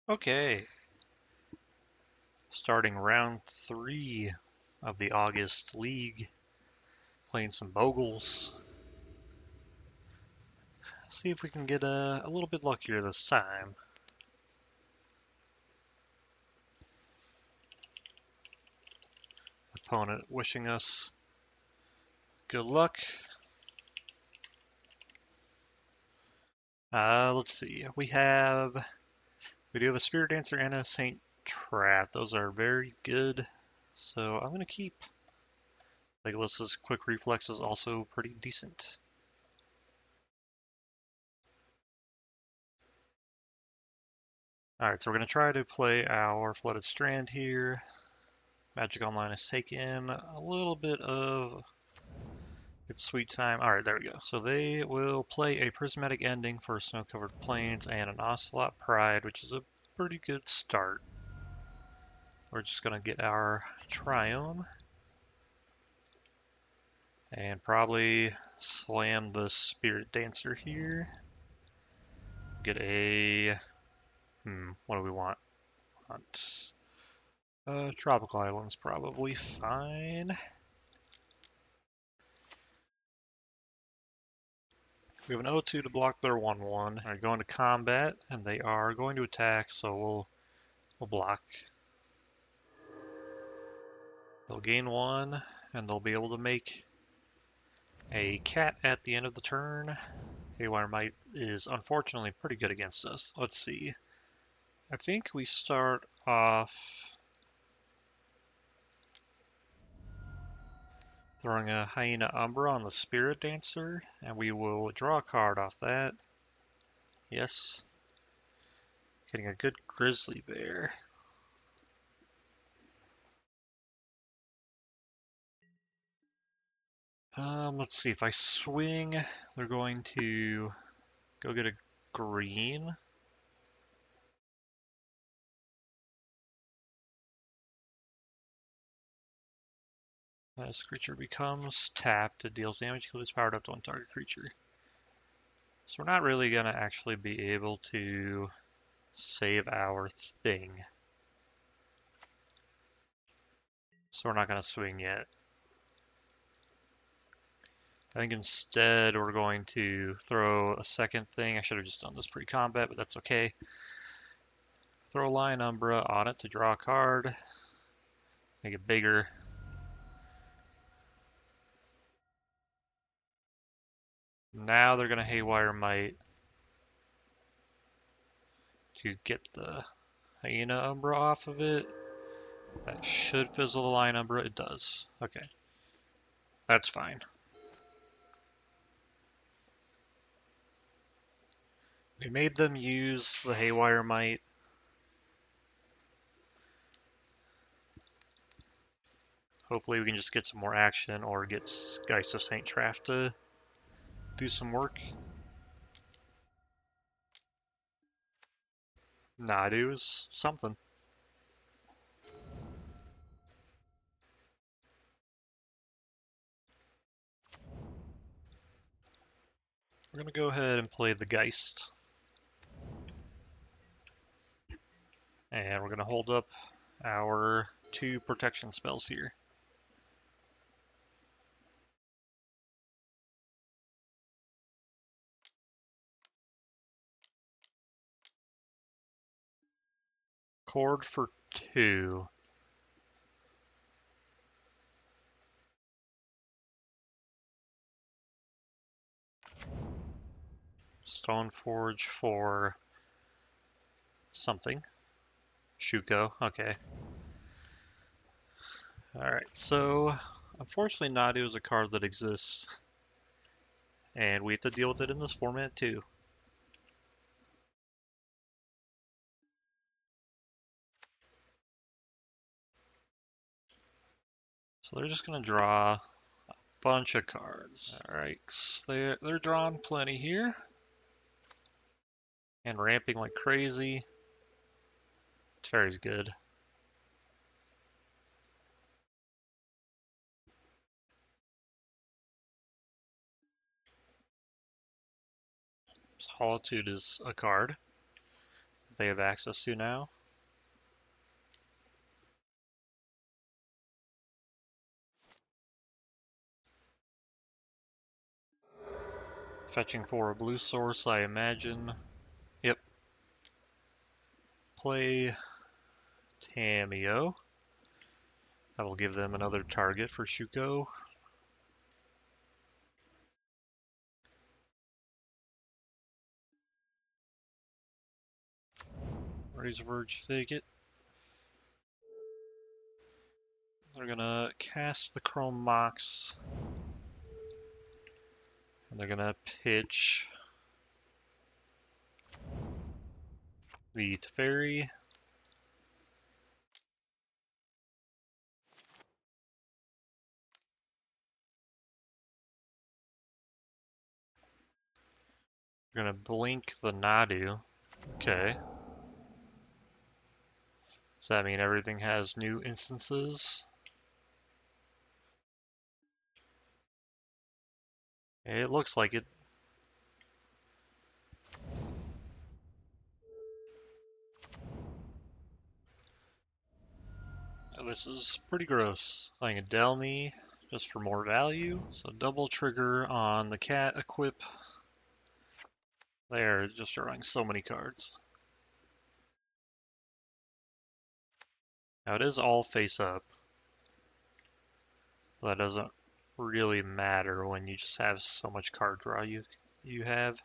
Okay, starting round 3 of the August League, playing some Bogles. See if we can get a little bit luckier this time. Opponent wishing us good luck. Let's see. We do have a Spirit Dancer and a Saint Trap. Those are very good. So I'm gonna keep. Legolas's quick reflex is also pretty decent. Alright, so we're gonna try to play our Flooded Strand here. Magic Online has taken a little bit of its sweet time. Alright, there we go. So they will play a Prismatic Ending for Snow-Covered Plains and an Ocelot Pride, which is a pretty good start. We're just gonna get our Triome and probably slam the Spirit Dancer here. Get a what do we want? Tropical Island's probably fine. We have an O2 to block their 1/1. They're going to combat, and they are going to attack, so we'll block. They'll gain 1, and they'll be able to make a cat at the end of the turn. Haywire Might is unfortunately pretty good against us. Let's see. I think we start off throwing a Hyena Umbra on the Spirit Dancer, and we will draw a card off that. Yes. Getting a good Grizzly Bear. Let's see. If I swing, they're going to go get a green. This creature becomes tapped. It deals damage equal to its powered up to one target creature. So we're not really going to actually be able to save our thing. So we're not going to swing yet. I think instead we're going to throw a second thing. I should have just done this pre-combat, but that's okay. Throw a Lion Umbra on it to draw a card. Make it bigger. Now they're going to Haywire Might to get the Hyena Umbra off of it. That should fizzle the Lion Umbra. It does. Okay. That's fine. We made them use the Haywire Might. Hopefully we can just get some more action or get Geist of St. Traff to do some work. Nah, it was something. We're going to go ahead and play the Geist. And we're going to hold up our 2 protection spells here. Cord for 2. Stoneforge for something. Shuko, okay. Alright, so unfortunately Nadu is a card that exists. And we have to deal with it in this format too. So they're just going to draw a bunch of cards. Alright, they're drawing plenty here. And ramping like crazy. Teferi's good. Solitude is a card. they have access to now. Fetching for a blue source, I imagine. Yep. Play Tamio. I will give them another target for Shuko. Razor Verge Thicket. They're gonna cast the Chrome Mox. And they're gonna pitch the Teferi. They're gonna blink the Nadu. Okay. Does that mean everything has new instances? It looks like it. This is pretty gross. Playing a Delmi just for more value. So double trigger on the cat equip. They're just drawing so many cards. Now it is all face up. That doesn't really matter when you just have so much card draw you have.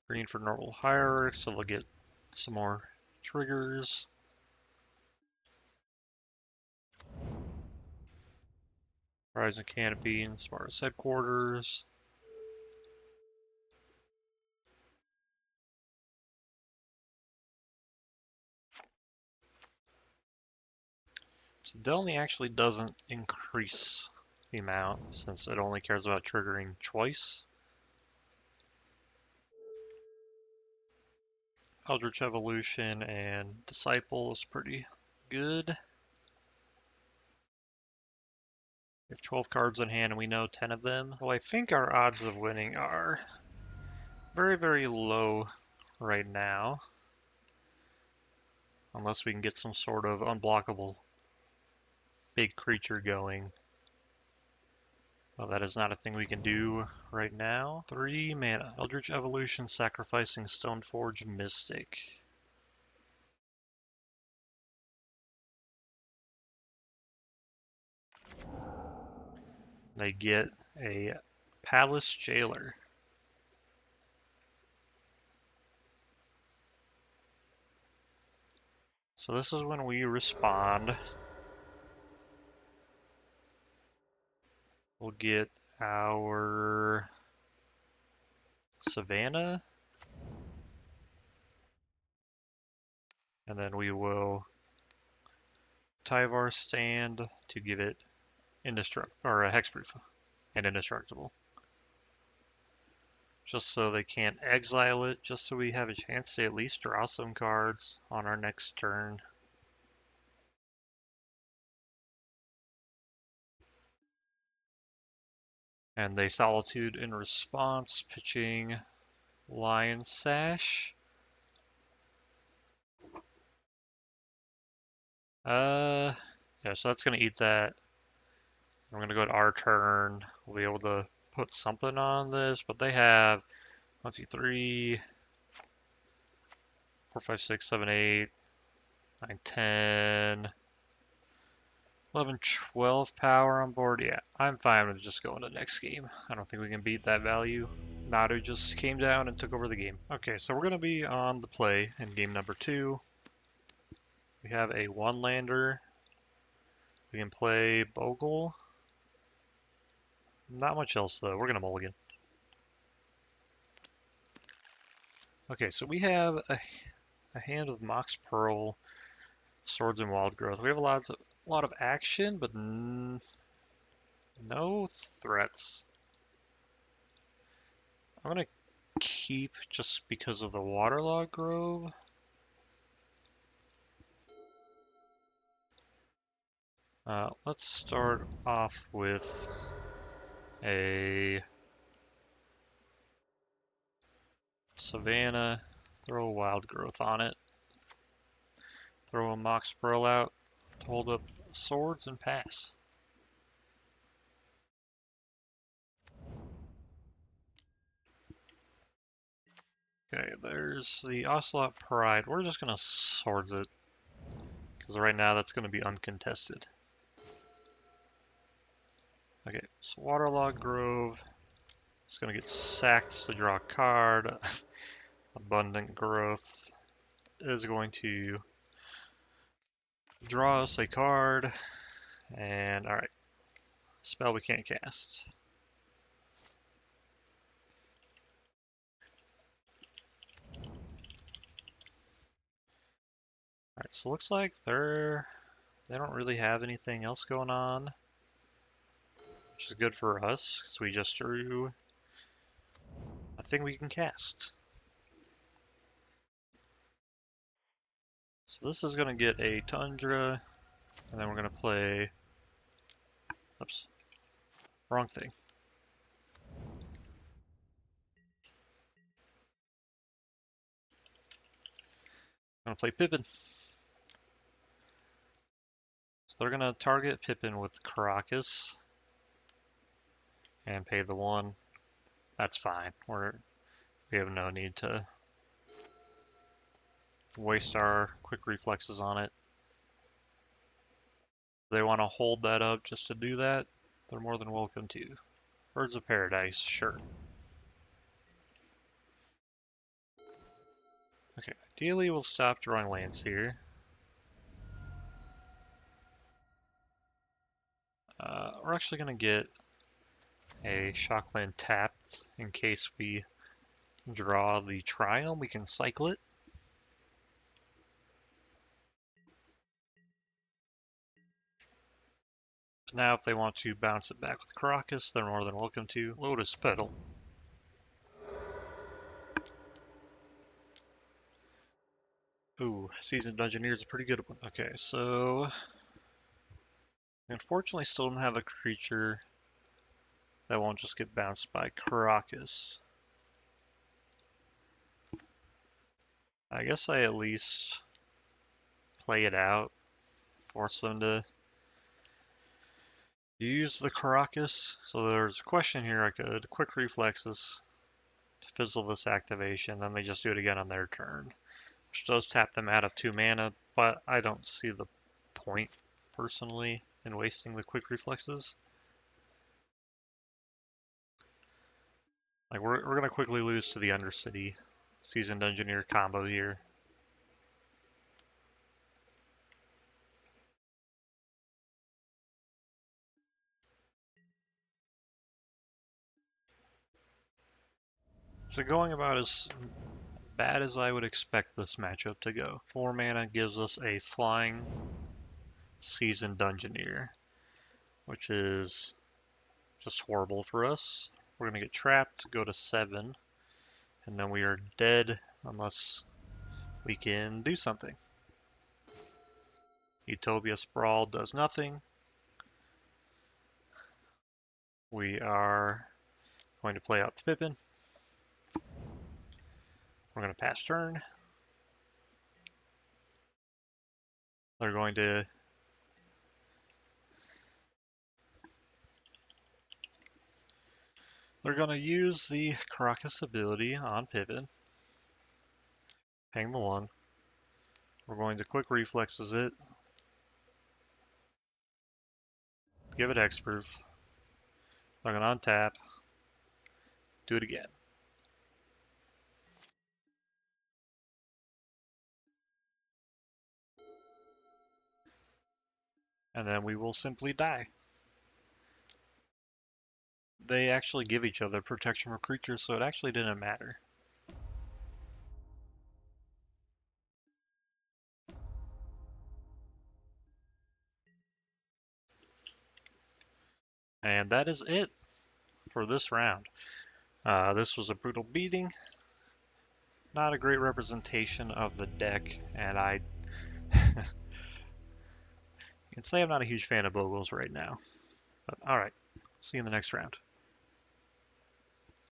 Green for normal hierarchs, so they'll get some more triggers. Horizon Canopy and Sparta's headquarters. So Delny actually doesn't increase the amount since it only cares about triggering twice. Eldritch Evolution and Disciple is pretty good. We have 12 cards in hand and we know 10 of them. Well, I think our odds of winning are very, very low right now. Unless we can get some sort of unblockable big creature going. Well, that is not a thing we can do right now. 3 mana. Eldritch Evolution, sacrificing Stoneforge Mystic. They get a Palace Jailer. So this is when we respond. We'll get our Savannah. And then we will Tyvar stand to give it or a hexproof and indestructible. Just so they can't exile it, just so we have a chance to at least draw some cards on our next turn. And they Solitude in response, pitching Lion Sash. Yeah, so that's gonna eat that. I'm gonna go to our turn. We'll be able to put something on this, but they have 1, 2, 3, 4, 5, 6, 7, 8, 9, 10, 11, 12 power on board. Yeah, I'm fine with just going to the next game. I don't think we can beat that value. Nadu just came down and took over the game. Okay, so we're going to be on the play in game number 2. We have a 1-lander. We can play Bogle. Not much else, though. We're going to mulligan. Okay, so we have a hand of Mox Pearl, Swords and Wild Growth. We have a lot of action, but no threats. I'm going to keep just because of the Waterlog Grove. Let's start off with a Savannah, throw a wild growth on it, throw a mock sproul out to hold up swords and pass. Okay, there's the Ocelot Pride. We're just gonna swords it, because right now that's gonna be uncontested. Okay, so Waterlogged Grove is gonna get sacked to draw a card. Abundant Growth is going to draw us a card, and alright, spell we can't cast. Alright, so looks like they don't really have anything else going on, which is good for us, because we just drew a thing we can cast. So this is going to get a Tundra, and then we're going to play, oops, wrong thing. I'm going to play Pippin. So they're going to target Pippin with Caracas and pay the 1. That's fine. We have no need to waste our quick reflexes on it. If they want to hold that up just to do that, they're more than welcome to. Birds of Paradise, sure. Okay, ideally we'll stop drawing lands here. We're actually going to get a Shockland tapped in case we draw the Triumph. We can cycle it. Now if they want to bounce it back with Caracas, they're more than welcome to. Lotus Petal. Ooh, Seasoned Dungeoneer is a pretty good one. Okay, so unfortunately still don't have a creature that won't just get bounced by Caracas. I guess I at least play it out, force them to use the Caracas. So there's a question here. I could quick reflexes to fizzle this activation, then they just do it again on their turn, which does tap them out of 2 mana, but I don't see the point personally in wasting the quick reflexes. Like we're gonna quickly lose to the Undercity Seasoned Engineer combo here. So going about as bad as I would expect this matchup to go. 4 mana gives us a flying Seasoned Dungeoneer, which is just horrible for us. We're gonna get trapped, go to 7, and then we are dead unless we can do something. Utopia Sprawl does nothing. We are going to play out the Pippin. We're going to pass turn. They're going to use the Caracas ability on Pippin. Hang the 1. We're going to quick reflexes it. Give it Hexproof. They're going to untap. Do it again. And then we will simply die. They actually give each other protection for creatures, so it actually didn't matter. And that is it for this round. This was a brutal beating. Not a great representation of the deck, and can say I'm not a huge fan of Bogles right now. But all right, see you in the next round.